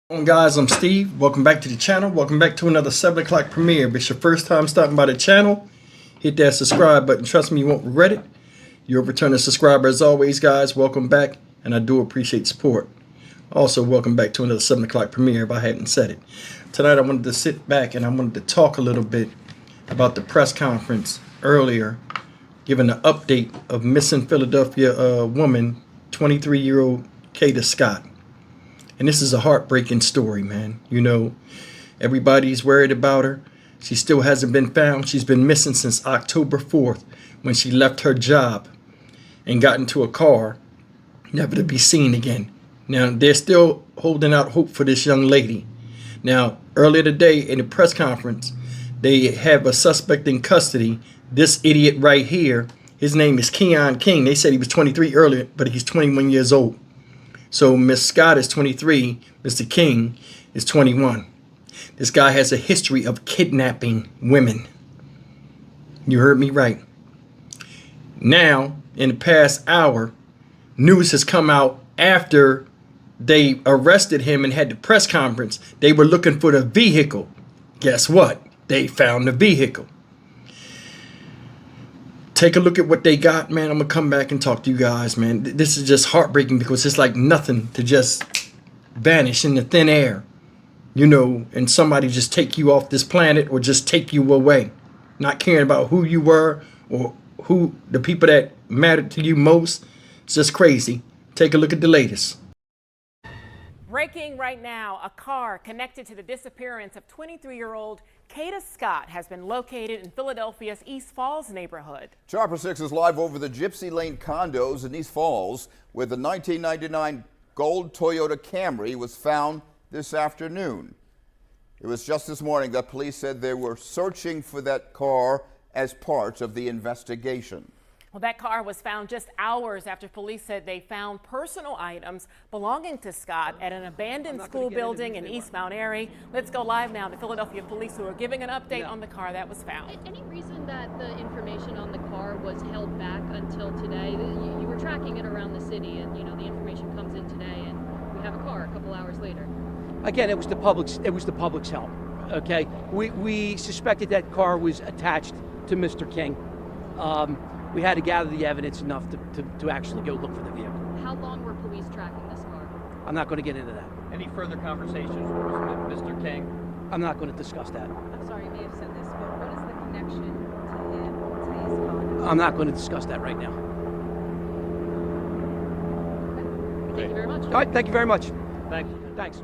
Guys, I'm Steve. Welcome back to the channel. Welcome back to another 7 o'clock premiere. If it's your first time stopping by the channel, hit that subscribe button. Trust me, you won't regret it. You're a returning subscriber as always, guys. Welcome back, and I do appreciate support. Also, welcome back to another 7 o'clock premiere if I hadn't said it. Tonight, I wanted to sit back and I wanted to talk a little bit about the press conference earlier, giving an update of missing Philadelphia woman, 23-year-old Kada Scott. And this is a heartbreaking story, man. You know, everybody's worried about her. She still hasn't been found. She's been missing since October 4th when she left her job and got into a car, never to be seen again. Now, they're still holding out hope for this young lady. Now, earlier today in the press conference, they have a suspect in custody. This idiot right here, his name is Keon King. They said he was 23 earlier, but he's 21 years old. So Miss Scott is 23, Mr. King is 21. This guy has a history of kidnapping women. You heard me right. Now, in the past hour, news has come out after they arrested him and had the press conference. They were looking for the vehicle. Guess what? They found the vehicle. Take a look at what they got, man. I'm going to come back and talk to you guys, man. This is just heartbreaking because it's like nothing to just vanish in the thin air, you know, and somebody just take you off this planet or just take you away, not caring about who you were or who the people that mattered to you most. It's just crazy. Take a look at the latest. Breaking right now, a car connected to the disappearance of 23-year-old Kada Scott has been located in Philadelphia's East Falls neighborhood. Chopper 6 is live over the Gypsy Lane condos in East Falls, where the 1999 gold Toyota Camry was found this afternoon. It was just this morning that police said they were searching for that car as part of the investigation. Well, that car was found just hours after police said they found personal items belonging to Scott at an abandoned school building in East Mount Airy. Let's go live now to Philadelphia police, who are giving an update on the car that was found. Any reason that the information on the car was held back until today? You were tracking it around the city, and you know the information comes in today, and we have a car a couple hours later. Again, it was the public's help. Okay, we suspected that car was attached to Mr. King. We had to gather the evidence enough to actually go look for the vehicle. How long were police tracking this car? I'm not going to get into that. Any further conversations with Mr. King? I'm not going to discuss that. I'm sorry, you may have said this, but what is the connection to him, to his conduct? I'm not going to discuss that right now. Thank you very much. All right, thank you very much. Thank you. Thanks.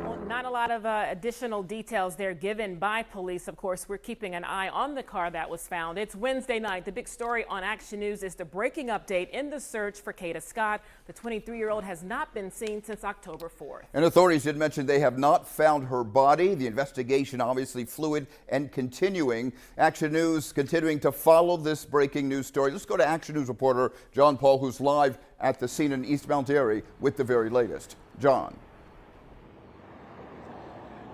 Well, not a lot of additional details there given by police. Of course, we're keeping an eye on the car that was found. It's Wednesday night. The big story on Action News is the breaking update in the search for Kada Scott. The 23-year-old has not been seen since October 4th. And authorities did mention they have not found her body. The investigation obviously fluid and continuing. Action News continuing to follow this breaking news story. Let's go to Action News reporter John Paul, who's live at the scene in East Mount Airy with the very latest. John.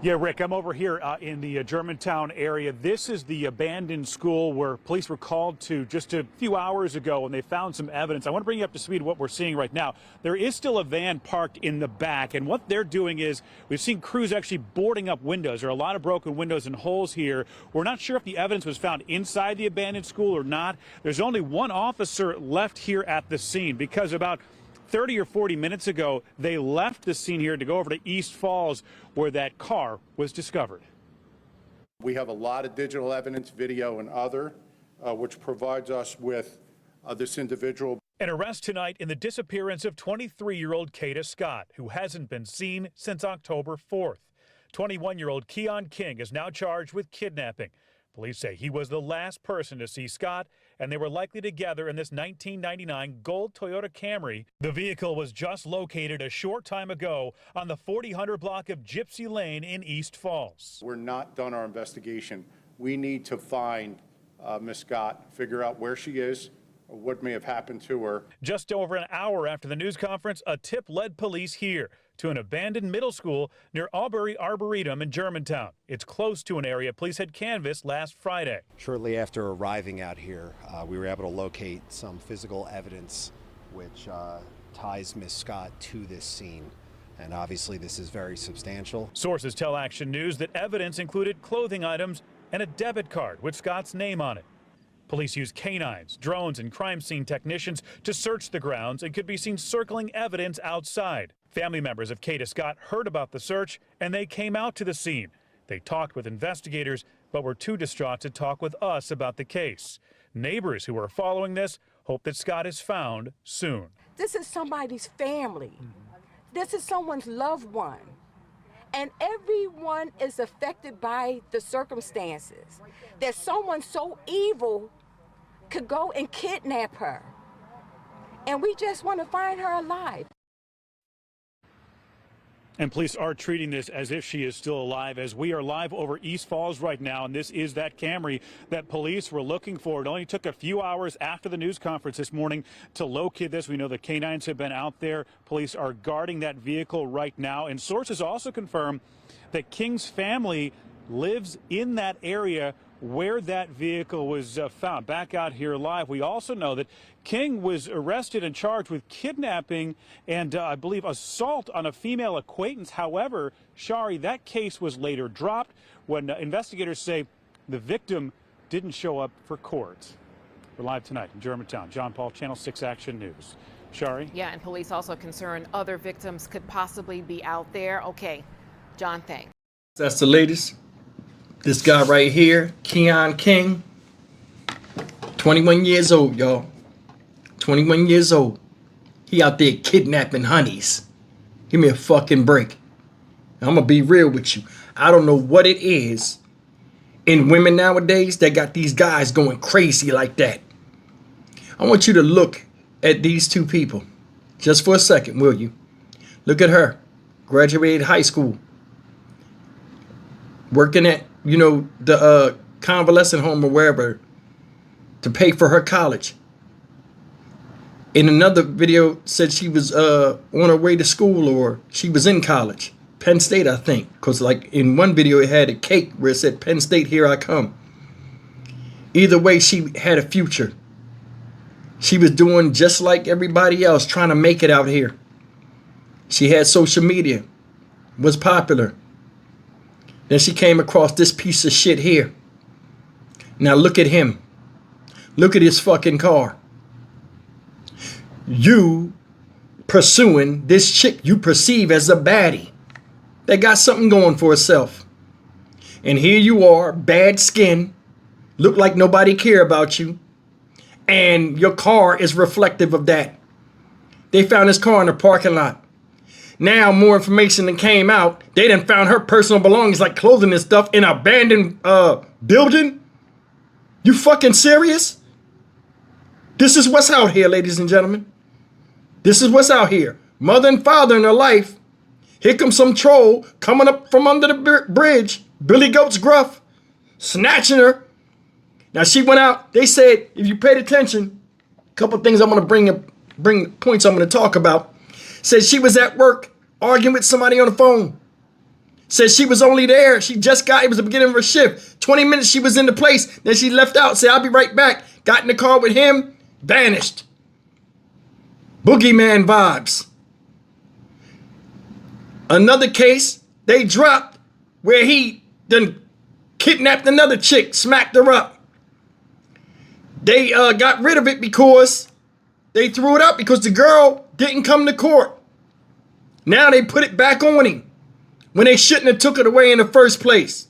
Yeah, Rick, I'm over here in the Germantown area. This is the abandoned school where police were called to just a few hours ago, and they found some evidence. I want to bring you up to speed what we're seeing right now. There is still a van parked in the back, and what they're doing is we've seen crews actually boarding up windows. There are a lot of broken windows and holes here. We're not sure if the evidence was found inside the abandoned school or not. There's only one officer left here at the scene because about 30 or 40 minutes ago, they left the scene here to go over to East Falls where that car was discovered. We have a lot of digital evidence, video and other, which provides us with this individual. An arrest tonight in the disappearance of 23-year-old Kada Scott, who hasn't been seen since October 4th. 21-year-old Keon King is now charged with kidnapping. Police say he was the last person to see Scott, and they were likely together in this 1999 gold Toyota Camry. The vehicle was just located a short time ago on the 4000 block of Gypsy Lane in East Falls. We're not done our investigation. We need to find Miss Scott, figure out where she is, or what may have happened to her. Just over an hour after the news conference, a tip led police here to an abandoned middle school near Aubrey Arboretum in Germantown. It's close to an area police had canvassed last Friday. Shortly after arriving out here, we were able to locate some physical evidence which ties Miss Scott to this scene. and obviously this is very substantial. Sources tell Action News that evidence included clothing items and a debit card with Scott's name on it. Police used canines, drones, and crime scene technicians to search the grounds and could be seen circling evidence outside. Family members of Kada Scott heard about the search and they came out to the scene. They talked with investigators but were too distraught to talk with us about the case. Neighbors who are following this hope that Scott is found soon. This is somebody's family. This is someone's loved one. And everyone is affected by the circumstances. That someone so evil could go and kidnap her. And we just want to find her alive. And police are treating this as if she is still alive, as we are live over East Falls right now, and this is that Camry that police were looking for. It only took a few hours after the news conference this morning to locate this. We know the canines have been out there. Police are guarding that vehicle right now, and sources also confirm that King's family lives in that area where that vehicle was found. Back out here live, we also know that King was arrested and charged with kidnapping and I believe assault on a female acquaintance. However, Shari, that case was later dropped when investigators say the victim didn't show up for court. We're live tonight in Germantown. John Paul, Channel 6 Action News. Shari? Yeah, and police also concerned other victims could possibly be out there. Okay, John, thanks. That's the latest. This guy right here, Keon King, 21 years old, y'all. 21 years old. He out there kidnapping honeys. Give me a fucking break. I'm gonna be real with you. I don't know what it is in women nowadays that got these guys going crazy like that. I want you to look at these two people just for a second, will you? Look at her. Graduated high school. Working at, you know, the convalescent home or wherever to pay for her college. In another video said she was on her way to school or she was in college. Penn State, I think. Because like in one video it had a cake where it said Penn State, here I come. Either way, she had a future. She was doing just like everybody else, trying to make it out here. She had social media, was popular. Then she came across this piece of shit here. Now look at him. Look at his fucking car. You pursuing this chick you perceive as a baddie that got something going for herself. And here you are, bad skin, look like nobody care about you. And your car is reflective of that. They found his car in the parking lot. Now more information that came out. They done found her personal belongings like clothing and stuff in an abandoned building. You fucking serious? This is what's out here, ladies and gentlemen. This is what's out here. Mother and father in her life. Here comes some troll coming up from under the bridge. Billy Goat's gruff. Snatching her. Now she went out. They said, if you paid attention, a couple of things I'm going to bring points I'm going to talk about. Said she was at work arguing with somebody on the phone. Said she was only there. She just got, it was the beginning of her shift. 20 minutes she was in the place. Then she left out. Said, I'll be right back. Got in the car with him. Vanished. Boogeyman vibes. Another case they dropped where he then kidnapped another chick. Smacked her up. They got rid of it because they threw it out because the girl didn't come to court. Now they put it back on him when they shouldn't have took it away in the first place.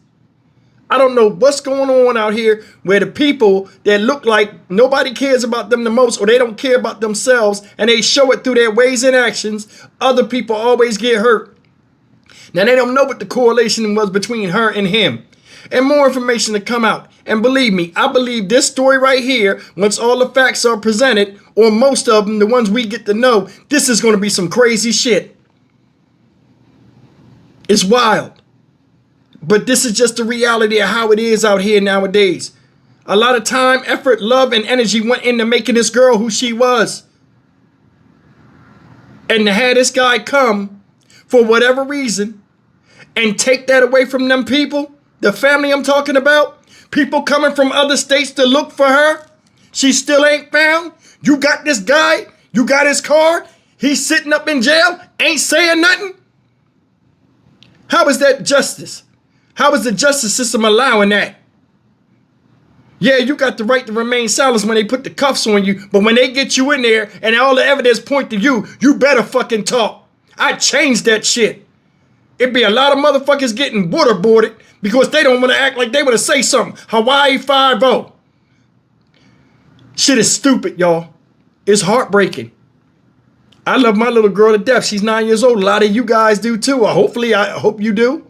I don't know what's going on out here where the people that look like nobody cares about them the most or they don't care about themselves and they show it through their ways and actions. Other people always get hurt. Now they don't know what the correlation was between her and him. And more information to come out. And believe me, I believe this story right here, once all the facts are presented, or most of them, the ones we get to know, this is going to be some crazy shit. It's wild. But this is just the reality of how it is out here nowadays. A lot of time, effort, love, and energy went into making this girl who she was. And to have this guy come, for whatever reason, and take that away from them people, the family I'm talking about, people coming from other states to look for her, she still ain't found. You got this guy, you got his car, he's sitting up in jail, ain't saying nothing. How is that justice? How is the justice system allowing that? Yeah, you got the right to remain silent when they put the cuffs on you, but when they get you in there and all the evidence point to you, you better fucking talk. I changed that shit. It'd be a lot of motherfuckers getting waterboarded because they don't want to act like they want to say something. Hawaii 5-0. Shit is stupid, y'all. It's heartbreaking. I love my little girl to death. She's 9 years old. A lot of you guys do too. Hopefully, I hope you do.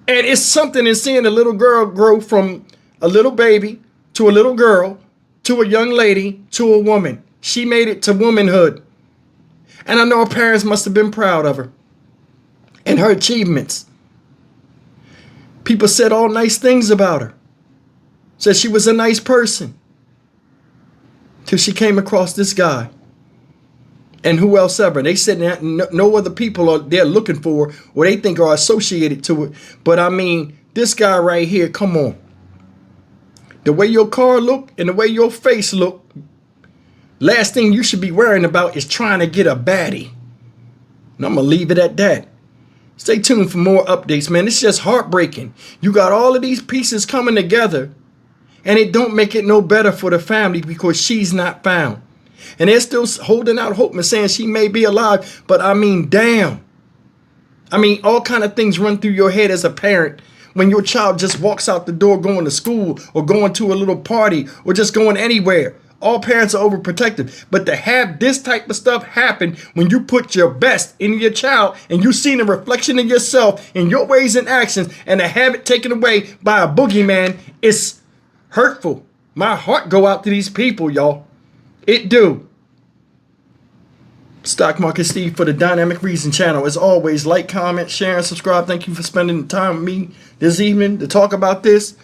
And it's something in seeing a little girl grow from a little baby to a little girl to a young lady to a woman. She made it to womanhood. And I know her parents must have been proud of her and her achievements. People said all nice things about her. Said she was a nice person. Till she came across this guy. And who else ever? They said that no other people are they're looking for or they think are associated to it. But I mean, this guy right here, come on. The way your car look and the way your face look, last thing you should be worrying about is trying to get a baddie. And I'm going to leave it at that. Stay tuned for more updates, man. It's just heartbreaking. You got all of these pieces coming together and it don't make it no better for the family because she's not found. And they're still holding out hope and saying she may be alive. But I mean, damn. I mean, all kind of things run through your head as a parent when your child just walks out the door going to school or going to a little party or just going anywhere. All parents are overprotective. But to have this type of stuff happen when you put your best into your child and you see the reflection of yourself in your ways and actions and to have it taken away by a boogeyman is hurtful. My heart go out to these people, y'all. It do. Stock Market Steve for the Dynamic Reason channel. As always, like, comment, share, and subscribe. Thank you for spending the time with me this evening to talk about this.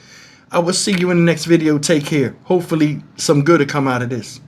I will see you in the next video. Take care. Hopefully some good will come out of this.